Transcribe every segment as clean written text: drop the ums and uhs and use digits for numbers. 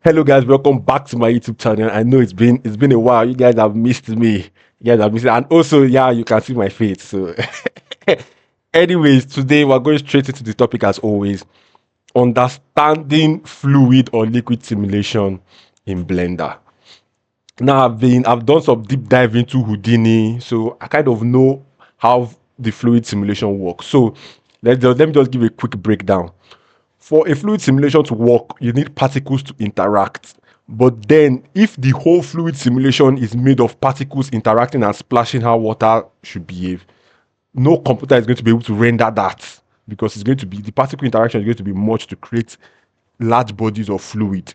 Hello guys, welcome back to my YouTube channel. I know it's been a while. You guys have missed me. You guys have missed me. And also, yeah, you can see my face. So anyways, today we're going straight into the topic as always. Understanding fluid or liquid simulation in Blender. Now I've done some deep dive into Houdini, so I kind of know how the fluid simulation works. So let me just give a quick breakdown. For a fluid simulation to work, you need particles to interact. But then, if the whole fluid simulation is made of particles interacting and splashing how water should behave, no computer is going to be able to render that because it's going to be the particle interaction is going to be much to create large bodies of fluid.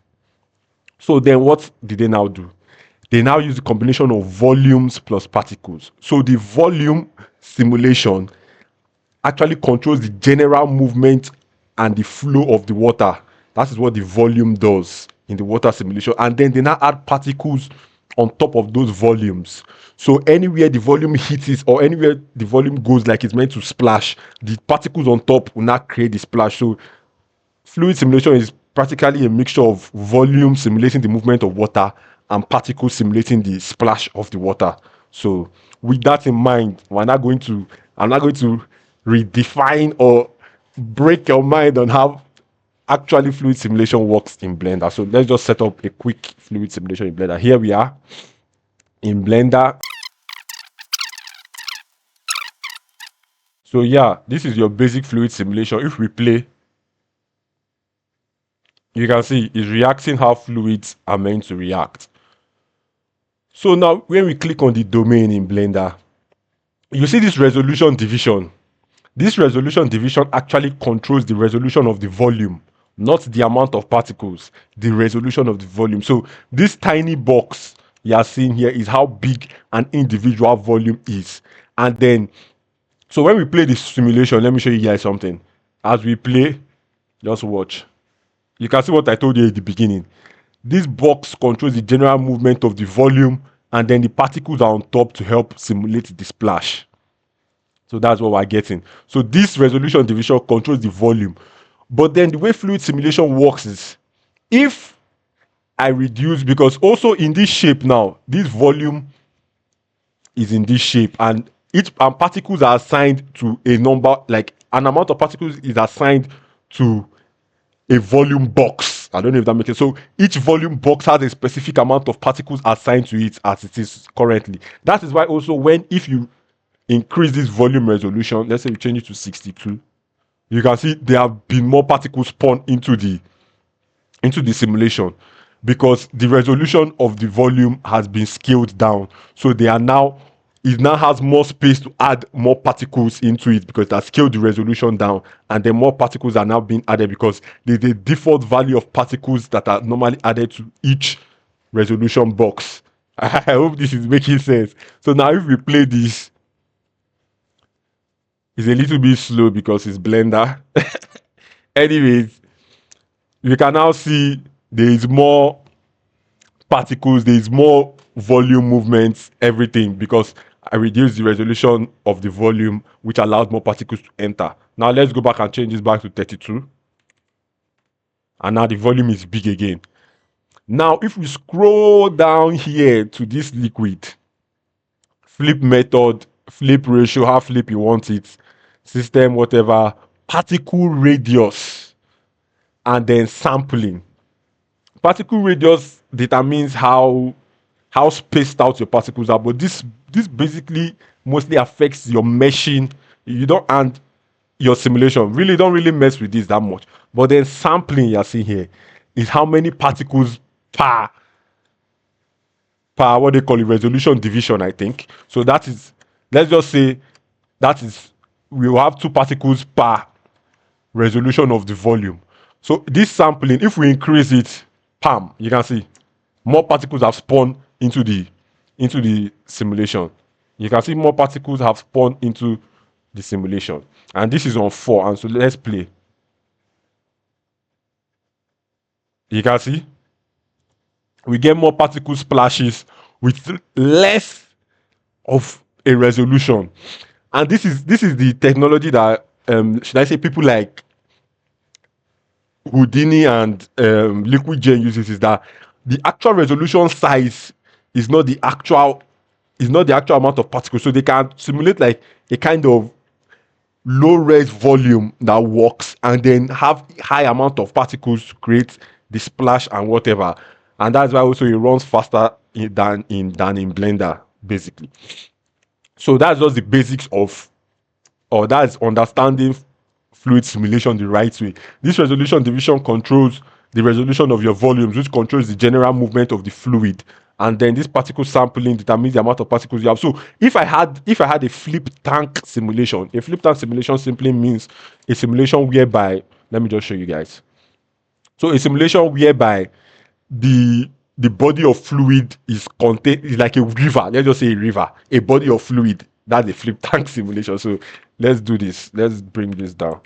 So then, what did they now do? They now use the combination of volumes plus particles. So the volume simulation actually controls the general movement and the flow of the water. That is what the volume does in the water simulation. And then they now add particles on top of those volumes. So anywhere the volume hits it or anywhere the volume goes like it's meant to splash, the particles on top will not create the splash. So fluid simulation is practically a mixture of volume simulating the movement of water and particles simulating the splash of the water. So with that in mind, I'm not going to redefine or break your mind on how actually fluid simulation works in Blender. So let's just set up a quick fluid simulation in Blender. Here we are in Blender. So yeah, this is your basic fluid simulation. If we play, you can see it's reacting how fluids are meant to react. So now when we click on the domain in Blender, you see this resolution division. This resolution division actually controls the resolution of the volume, not the amount of particles, the resolution of the volume. So this tiny box you are seeing here is how big an individual volume is. And then, so when we play this simulation, let me show you guys something. As we play, just watch. You can see what I told you at the beginning. This box controls the general movement of the volume, and then the particles are on top to help simulate the splash. So that's what we're getting. So this resolution division controls the volume. But then the way fluid simulation works is if I reduce, because also in this shape now, this volume is in this shape, and each particles are assigned to a number, like an amount of particles is assigned to a volume box. I don't know if that makes sense. So each volume box has a specific amount of particles assigned to it as it is currently. That is why also if you increase this volume resolution, let's say we change it to 62, you can see there have been more particles spawned into the simulation because the resolution of the volume has been scaled down. So it now has more space to add more particles into it because it has scaled the resolution down, and then more particles are now being added because there's a default value of particles that are normally added to each resolution box. I hope this is making sense. So now if we play this, it's a little bit slow because it's Blender. Anyways, you can now see there is more particles, there is more volume movements, everything, because I reduced the resolution of the volume, which allows more particles to enter. Now let's go back and change this back to 32. And now the volume is big again. Now, if we scroll down here to this liquid, flip method, flip ratio, how flip you want it, system, whatever, particle radius, and then sampling. Particle radius determines how spaced out your particles are, but this basically mostly affects your meshing. You don't, and your simulation really don't really mess with this that much. But then sampling you're seeing here is how many particles per what they call it, resolution division, I think. So that is, let's just say that is, we will have 2 particles per resolution of the volume. So this sampling, if we increase it, bam, you can see more particles have spawned into the simulation. You can see more particles have spawned into the simulation. And this is on 4. And so let's play. You can see we get more particle splashes with less of a resolution. And this is the technology that should I say people like Houdini and Liquid Gen uses is that the actual resolution size is not the actual amount of particles. So they can simulate like a kind of low res volume that works and then have high amount of particles to create the splash and whatever. And that's why also it runs faster than in Blender, basically. So that's just the basics of, or that's understanding fluid simulation the right way. This resolution division controls the resolution of your volumes, which controls the general movement of the fluid. And then this particle sampling determines the amount of particles you have. So if I had a flip tank simulation simply means a simulation whereby, let me just show you guys. So a simulation whereby the the body of fluid is like a river. Let's just say a river, a body of fluid. That's a flip tank simulation. So let's do this. Let's bring this down.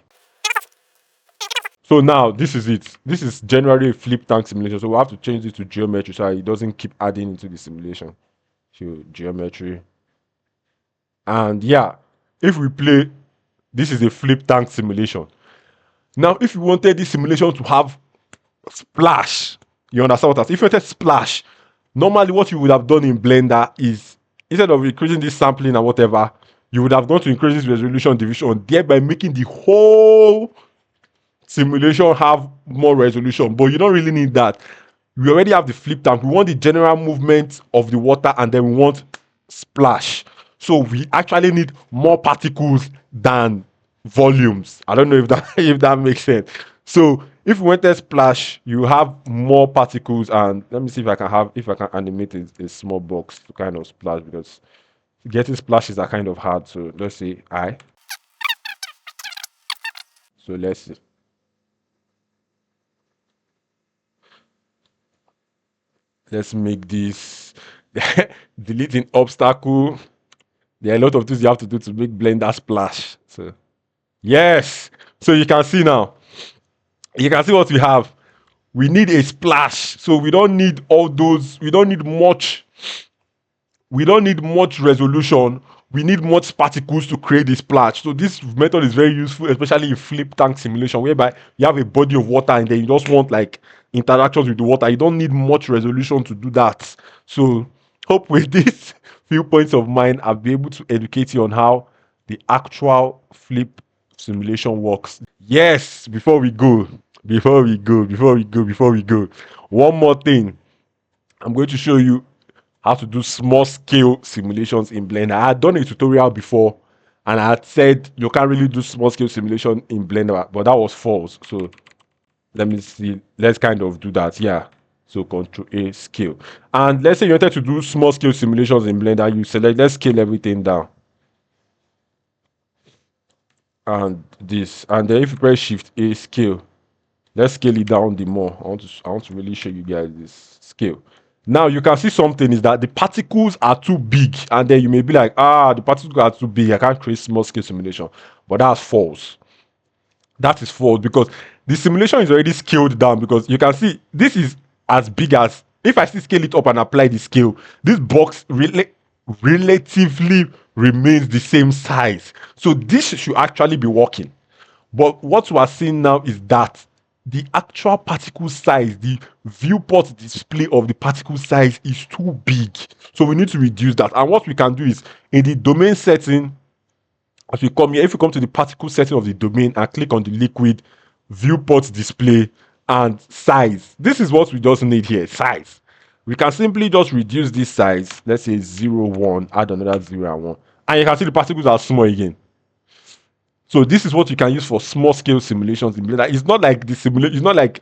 So now this is it. This is generally a flip tank simulation. So we have to change this to geometry so it doesn't keep adding into the simulation. So geometry. And yeah, if we play, this is a flip tank simulation. Now, if you wanted this simulation to have splash, you understand what I say? If you wanted splash, normally what you would have done in Blender is instead of increasing this sampling and whatever, you would have gone to increase this resolution division, thereby making the whole simulation have more resolution. But you don't really need that. We already have the flip tank. We want the general movement of the water and then we want splash. So we actually need more particles than volumes. I don't know if that if that makes sense. So if we wanted splash, you have more particles. And let me see if I can animate a small box to kind of splash, because getting splashes are kind of hard. So let's say I. So let's see. Let's make this deleting obstacle. There are a lot of things you have to do to make Blender splash. So yes. So you can see now. You can see what we have. We need a splash. So we don't need all those. We don't need much. We don't need much resolution. We need much particles to create the splash. So this method is very useful, especially in flip tank simulation, whereby you have a body of water and then you just want like interactions with the water. You don't need much resolution to do that. So hope with this few points of mine, I'll be able to educate you on how the actual flip simulation works. Yes, before we go, one more thing. I'm going to show you how to do small scale simulations in Blender. I had done a tutorial before and I had said you can't really do small scale simulation in Blender, but that was false. So let me see. Let's kind of do that. Yeah. So Control A, scale. And let's say you wanted to do small scale simulations in Blender, you select, let's scale everything down. And this. And then if you press Shift A, scale. Let's scale it down the more. I want to really show you guys this scale. Now you can see something is that the particles are too big, and then you may be like, the particles are too big. I can't create small scale simulation, but that's false. That is false because the simulation is already scaled down. Because you can see this is as big as, if I still scale it up and apply the scale, this box relatively remains the same size. So this should actually be working. But what we are seeing now is that the actual particle size, the viewport display of the particle size is too big. So we need to reduce that. And what we can do is in the domain setting, as we come here, if we come to the particle setting of the domain and click on the liquid viewport display and size, this is what we just need here, size. We can simply just reduce this size. Let's say 0, 1, add another 0 and 1. And you can see the particles are small again. So this is what you can use for small scale simulations in Blender. It's not like the simulation, it's not like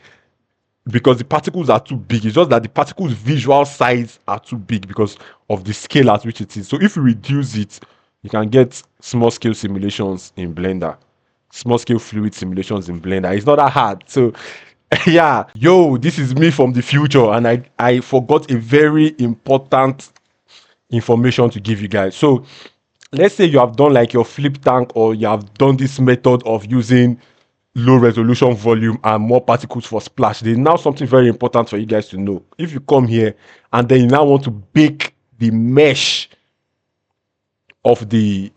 because the particles are too big. It's just that the particles visual size are too big because of the scale at which it is. So if you reduce it, you can get small scale simulations in Blender. Small scale fluid simulations in Blender. It's not that hard. So yeah, yo, this is me from the future, and I forgot a very important information to give you guys. So let's say you have done like your flip tank, or you have done this method of using low resolution volume and more particles for splash. There's now something very important for you guys to know. If you come here and then you now want to bake the mesh of the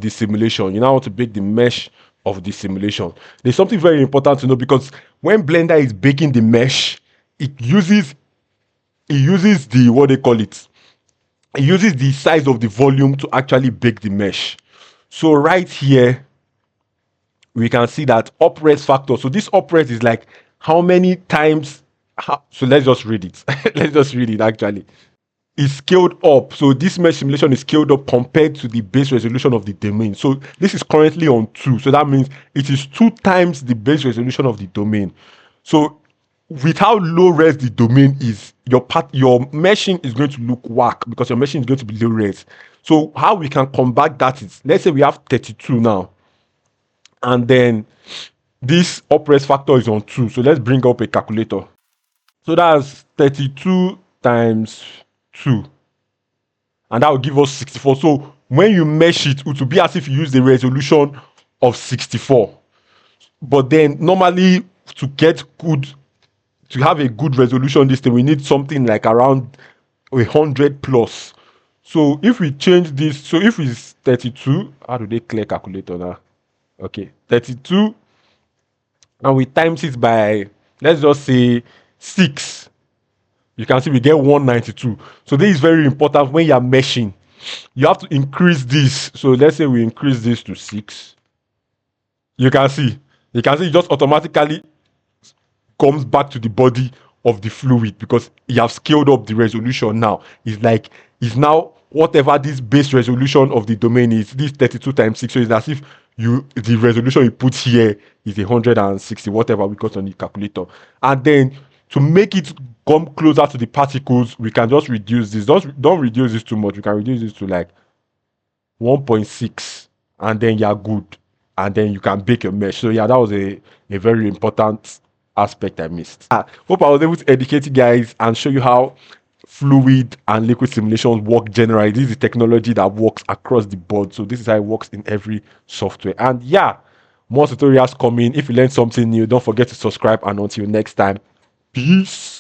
simulation, you now want to bake the mesh of the simulation. There's something very important to know because when Blender is baking the mesh, it uses the what they call it. It uses the size of the volume to actually bake the mesh. So right here, we can see that upres factor. So this upres is like how many times. So let's just read it. Let's just read it actually. Is scaled up. So this mesh simulation is scaled up compared to the base resolution of the domain. So this is currently on 2. So that means it is 2 times the base resolution of the domain. So with how low res the domain is, your meshing is going to look whack because your meshing is going to be low res. So how we can combat that is, let's say we have 32 now, and then this upres factor is on 2. So let's bring up a calculator. So that's 32 times 2. And that will give us 64. So when you mesh it, it will be as if you use the resolution of 64. But then normally to have a good resolution this thing, we need something like around 100 plus. So if we change this, so if it's 32, how do they clear calculator now? Okay, 32, and we times it by, let's just say 6. You can see we get 192. So this is very important when you are meshing. You have to increase this. So let's say we increase this to 6. You can see it just automatically comes back to the body of the fluid because you have scaled up the resolution now. It's now whatever this base resolution of the domain is, this 32 times 6. So it's as if the resolution you put here is 160, whatever we got on the calculator. And then to make it come closer to the particles, we can just reduce this. Don't reduce this too much. We can reduce this to like 1.6, and then you're good. And then you can bake your mesh. So yeah, that was a very important aspect I missed. Hope I was able to educate you guys and show you how fluid and liquid simulations work generally. This is the technology that works across the board. So this is how it works in every software. And yeah, more tutorials coming. If you learned something new, don't forget to subscribe. And until next time, peace.